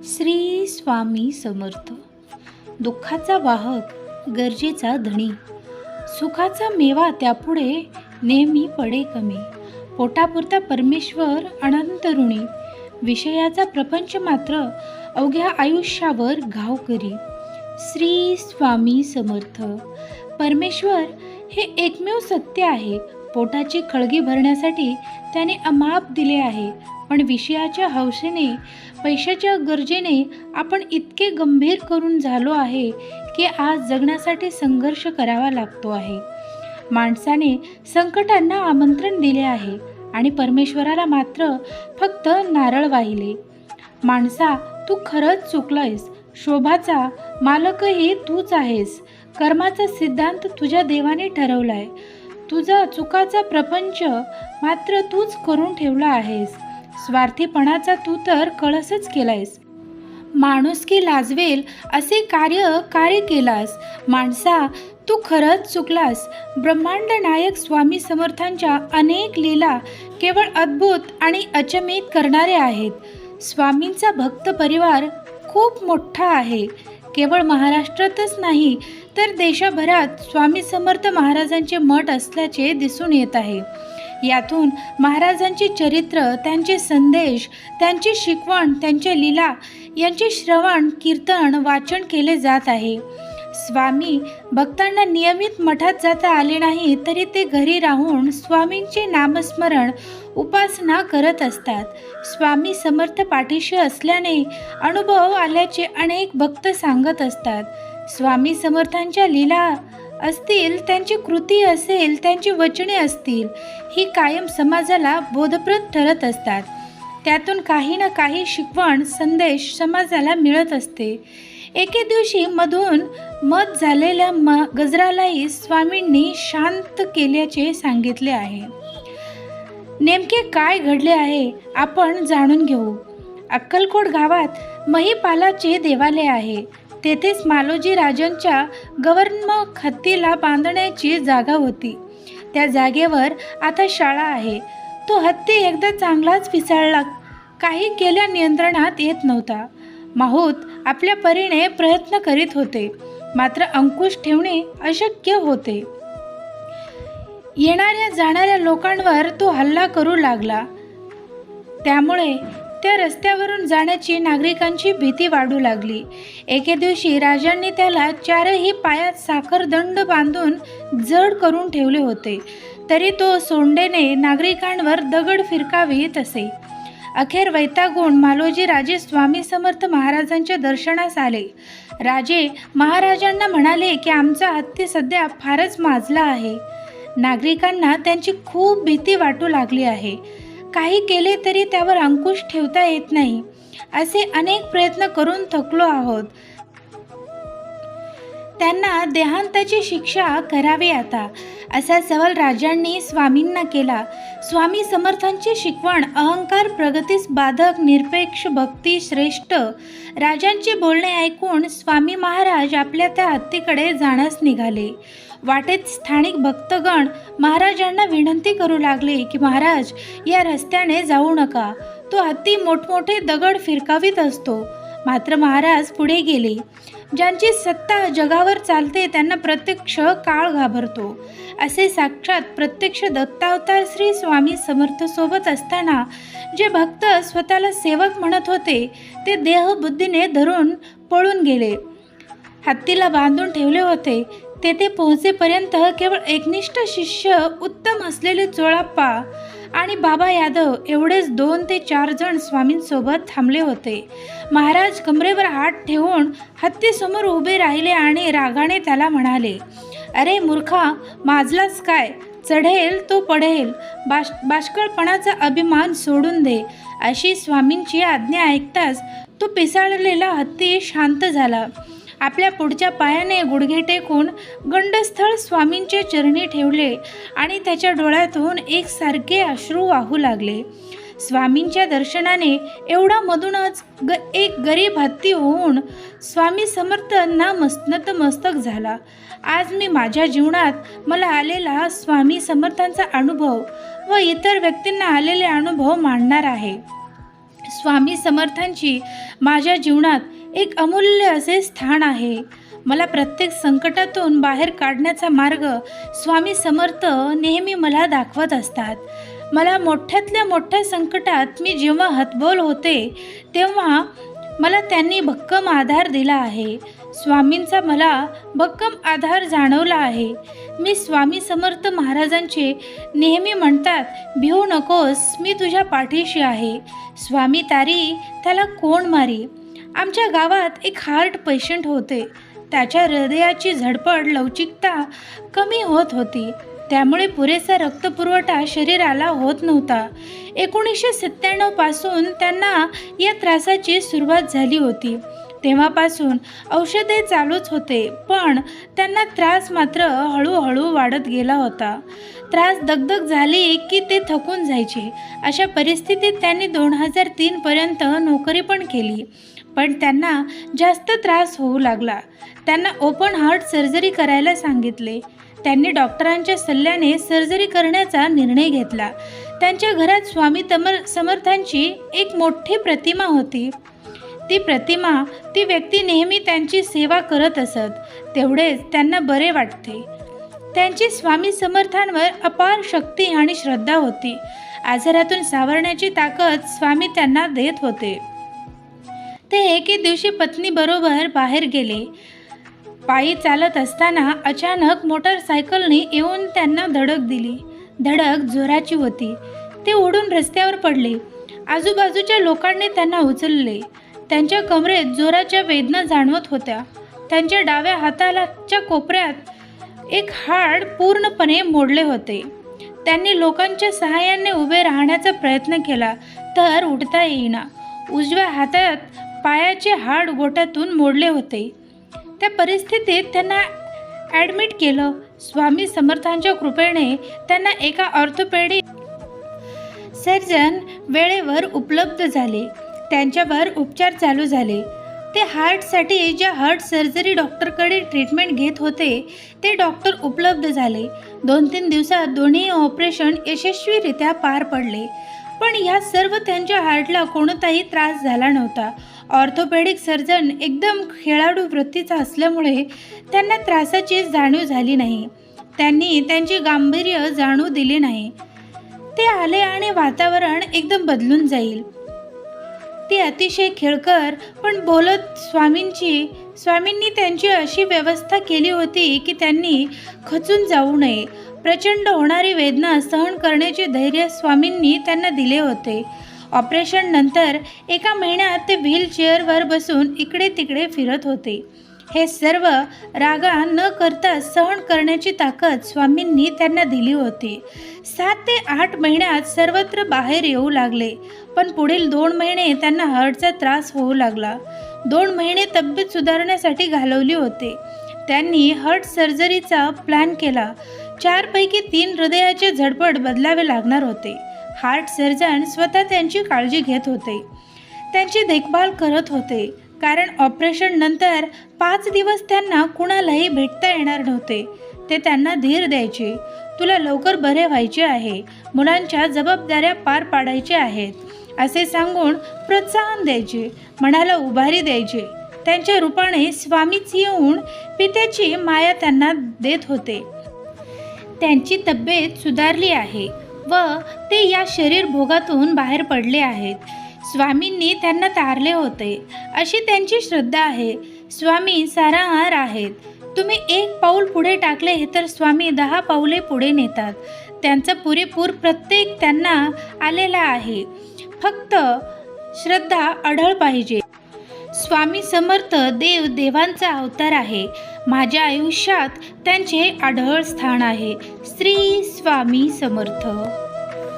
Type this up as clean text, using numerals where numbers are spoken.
श्री स्वामी समर्थ. दुःखाचा वाहक, गरजेचा धणी, सुखाचा मेवा त्यापुढे नेहमी पडे कमी. पोटापुरता परमेश्वर अनंत ऋणी, विषयाचा प्रपंच मात्र अवघ्या आयुष्यावर घाव करी. श्री स्वामी समर्थ. परमेश्वर हे एकमेव सत्य आहे. पोटाची खळगी भरण्यासाठी त्याने अमाप दिले आहे, पण विषयाच्या हौसेने, पैशाच्या गरजेने आपण इतके गंभीर करून झालो आहे की आज जगण्यासाठी संघर्ष करावा लागतो आहे. माणसाने संकटांना आमंत्रण दिले आहे आणि परमेश्वराला मात्र फक्त नारळ वाहिले. माणसा, तू खरंच चुकलायस. शोभाचा मालकही तूच आहेस. कर्माचा सिद्धांत तुझ्या देवाने ठरवलाय. तुझा चुकाचा प्रपंच मात्र तूच करून ठेवला आहेस. स्वार्थीपणाचा तू तर कळसच केलायस. माणुसकी लाजवेल असे कार्य केलास. माणसा, तू खरंच चुकलास. ब्रह्मांड नायक स्वामी समर्थांच्या अनेक लीला केवळ अद्भुत आणि अचंबित करणारे आहेत. स्वामींचा भक्त परिवार खूप मोठा आहे. केवळ महाराष्ट्रातच नाही तर देशभरात स्वामी समर्थ महाराजांचे मठ असल्याचे दिसून येत आहे. यातून महाराजांचे चरित्र, त्यांचे संदेश, त्यांची शिकवण, त्यांच्या लीला यांचे श्रवण, कीर्तन, वाचन केले जात आहे. स्वामी भक्तांना नियमित मठात जाता आले नाही तरी ते घरी राहून स्वामींचे नामस्मरण, उपासना करत असतात. स्वामी समर्थ पाठीशी असल्याने अनुभव आल्याचे अनेक भक्त सांगत असतात. स्वामी समर्थांच्या लीला असतील, त्यांची कृती असेल, त्यांची वचने असतील, ही कायम समाजाला बोधप्रद ठरत असतात. त्यातून काही ना काही शिकवण, संदेश समाजाला मिळत असते. एके दिवशी मधून मत झालेल्या गजरालाही स्वामींनी शांत केल्याचे सांगितले आहे. नेमके काय घडले आहे आपण जाणून घेऊ. अक्कलकोट गावात महिपालाचे देवालय आहे. तेथेच मालोजी राजांच्या गव्हर्नमेंट हत्तीला बांधण्याची जागा होती. त्या जागेवर आता शाळा आहे. तो हत्ती एकदा चांगलाच पिसाळला. काही केल्या नियंत्रणात येत नव्हता. माहूत आपल्या परीने प्रयत्न करीत होते, मात्र अंकुश ठेवणे अशक्य होते. येणाऱ्या जाणाऱ्या लोकांवर तो हल्ला करू लागला. त्यामुळे त्या रस्त्यावरून जाण्याची नागरिकांची भीती वाढू लागली. एके दिवशी राजांनी त्याला चारही पायात साखरदंड बांधून जड करून ठेवले होते. तरी तो सोंडेने नागरिकांवर दगड फिरकावीत असे. अखेर वैतागून मालोजी राजे स्वामी समर्थ महाराजांच्या दर्शनास आले. राजे महाराजांना म्हणाले की आमचा हत्ती सध्या फारच माजला आहे. नागरिकांना त्यांची खूप भीती वाटू लागली आहे. काही केले तरी त्यावर अंकुश ठेवता येत नाही. असे अनेक प्रयत्न करून थकलो आहोत. त्यांना देहांताची शिक्षा करावी आता, असा सवाल राजांनी स्वामींना केला. स्वामी समर्थांची शिकवण अहंकार प्रगतीस बाधक, निरपेक्ष, भक्ती श्रेष्ठ. राजांचे बोलणे ऐकून स्वामी महाराज आपल्या त्या हत्तीकडे जाण्यास निघाले. वाटेत स्थानिक भक्तगण महाराजांना विनंती करू लागले की महाराज, या रस्त्याने जाऊ नका. तो हत्ती मोठमोठे दगड फिरकावीत असतो. मात्र महाराज पुढे गेले. ज्यांची सत्ता जगावर चालते त्यांना प्रत्यक्ष काळ घाबरतो. असे साक्षात प्रत्यक्ष दत्तावतार श्री स्वामी समर्थ सोबत असताना जे भक्त स्वतःला सेवक म्हणत होते ते देहबुद्धीने धरून पळून गेले. हत्तीला बांधून ठेवले होते. तेथे पोहोचेपर्यंत केवळ एकनिष्ठ शिष्य, उत्तम असलेले चोळाप्पा आणि बाबा यादव एवढेच 2 ते 4 जण स्वामींसोबत थांबले होते. महाराज कमरेवर हात ठेवून हत्तीसमोर उभे राहिले आणि रागाने त्याला म्हणाले, अरे मूर्खा, माजलास काय? चढेल तो पडेल. बाष्कळपणाचा अभिमान सोडून दे. अशी स्वामींची आज्ञा ऐकताच तो पिसाळलेला हत्ती शांत झाला. आपल्या पुढच्या पायाने गुडघे टेकून गंडस्थळ स्वामींचे चरणी ठेवले आणि त्याच्या डोळ्यातून एकसारखे अश्रू वाहू लागले. स्वामींच्या दर्शनाने एवढा मधूनच एक गरीब हत्ती होऊन स्वामी समर्थांना नतमस्तक झाला. आज मी माझ्या जीवनात मला आलेला स्वामी समर्थांचा अनुभव व इतर व्यक्तींना आलेले अनुभव मांडणार आहे. स्वामी समर्थांची माझ्या जीवनात एक अमूल्य असे स्थान आहे. मला प्रत्येक संकटातून बाहेर काढण्याचा मार्ग स्वामी समर्थ नेहमी मला दाखवत असतात. मला मोठ्यातल्या मोठ्या संकटात मी जेव्हा हतबल होते तेव्हा मला त्यांनी भक्कम आधार दिला आहे. स्वामींचा मला भक्कम आधार जाणवला आहे. मी स्वामी समर्थ महाराजांचे नेहमी म्हणतात, भिवू नकोस, मी तुझ्या पाठीशी आहे. स्वामी तारी त्याला कोण मारी. आमच्या गावात एक हार्ट पेशंट होते. त्याच्या हृदयाची झडपड लवचिकता कमी होत होती. त्यामुळे पुरेसा रक्तपुरवठा शरीराला होत नव्हता. 1997 पासून त्यांना या त्रासाची सुरुवात झाली होती. तेव्हापासून औषधे चालूच होते, पण त्यांना त्रास मात्र हळूहळू वाढत गेला होता. त्रास दगदग झाली की ते थकून जायचे. अशा परिस्थितीत त्यांनी 2003 पर्यंत नोकरी पण केली, पण त्यांना जास्त त्रास होऊ लागला. त्यांना ओपन हार्ट सर्जरी करायला सांगितले. त्यांनी डॉक्टरांच्या सल्ल्याने सर्जरी करण्याचा निर्णय घेतला. त्यांच्या घरात स्वामी समर्थांची एक मोठी प्रतिमा होती. ती व्यक्ती नेहमी त्यांची सेवा करत असत. तेवढेच त्यांना बरे वाटते. त्यांची स्वामी समर्थांवर अपार शक्ती आणि श्रद्धा होती. आजारातून सावरण्याची ताकद स्वामी त्यांना देत होते. ते एके दिवशी पत्नीबरोबर बाहेर गेले. पायी चालत असताना अचानक मोटारसायकलने येऊन त्यांना धडक दिली. धडक जोराची होती. ते उडून रस्त्यावर पडले. आजूबाजूच्या लोकांनी त्यांना उचलले. त्यांच्या कमरेत जोराच्या वेदना जाणवत होत्या. त्यांच्या डाव्या हाताच्या कोपऱ्यात एक हाड पूर्णपणे मोडले होते. त्यांनी लोकांच्या सहाय्याने उभे राहण्याचा प्रयत्न केला, तर उठता येईना. उजव्या हातात पायाचे हाड गोट्यातून मोडले होते. त्या परिस्थितीत त्यांना ॲडमिट केलं. स्वामी समर्थांच्या कृपेने त्यांना एका ऑर्थोपेडिक सर्जन वेळेवर उपलब्ध झाले. त्यांच्यावर उपचार चालू झाले. ते हार्टसाठी ज्या हार्ट सर्जरी डॉक्टरकडे ट्रीटमेंट घेत होते ते डॉक्टर उपलब्ध झाले. 2-3 दिवसात दोन्ही ऑपरेशन यशस्वीरित्या पार पडले. पण ह्या सर्व त्यांच्या हार्टला कोणताही त्रास झाला नव्हता. ऑर्थोपेडिक सर्जन एकदम खेळाडू वृत्तीचा असल्यामुळे त्यांना त्रासाची जाणीव झाली नाही. त्यांनी त्यांची गांभीर्य जाणू दिले नाही. ते आले आणि वातावरण एकदम बदलून जाईल. ती अतिशय खेळकर पण बोलत स्वामींनी त्यांची अशी व्यवस्था केली होती की त्यांनी खचून जाऊ नये. प्रचंड होणारी वेदना सहन करण्याचे धैर्य स्वामींनी त्यांना दिले होते. ऑपरेशन नंतर एका महिन्यात ते व्हीलचेअरवर बसून इकडे तिकडे फिरत होते. हे सर्व रागा न करता सहन करण्याची ताकद स्वामींनी त्यांना दिली होती. 7 ते 8 महिन्यात सर्वत्र बाहेर येऊ लागले. पण पुढील 2 महिने त्यांना हार्टचा त्रास होऊ लागला. 2 महिने तब्येत सुधारण्यासाठी घालवली होते. त्यांनी हार्ट सर्जरीचा प्लॅन केला. 4 पैकी 3 हृदयाचे झडपड बदलावे लागणार होते. हार्ट सर्जन स्वतः त्यांची काळजी घेत होते. त्यांची देखभाल करत होते. कारण ऑपरेशन नंतर 5 दिवस त्यांना कुणालाही भेटता येणार नव्हते. ते त्यांना धीर द्यायचे. तुला लवकर बरे व्हायचे आहे. मुलांच्या जबाबदाऱ्या पार पाडायच्या आहेत असे सांगून प्रोत्साहन द्यायचे. मनाला उभारी द्यायचे. त्यांच्या रूपाने स्वामीच येऊन पित्याची माया त्यांना देत होते. त्यांची तब्येत सुधारली आहे व ते या शरीर भोगातून बाहेर पडले आहेत. स्वामींनी त्यांना तारले होते अशी त्यांची श्रद्धा आहे. स्वामी साराहार आहेत. तुम्ही 1 पाऊल पुढे टाकले तर स्वामी 10 पाऊले पुढे नेतात. त्यांचा पुरेपूर प्रत्येक त्यांना आलेला आहे. फक्त श्रद्धा अढळ पाहिजे. स्वामी समर्थ देवांचा अवतार आहे. माझ्या आयुष्यात त्यांचे आढळ स्थान आहे. श्री स्वामी समर्थ.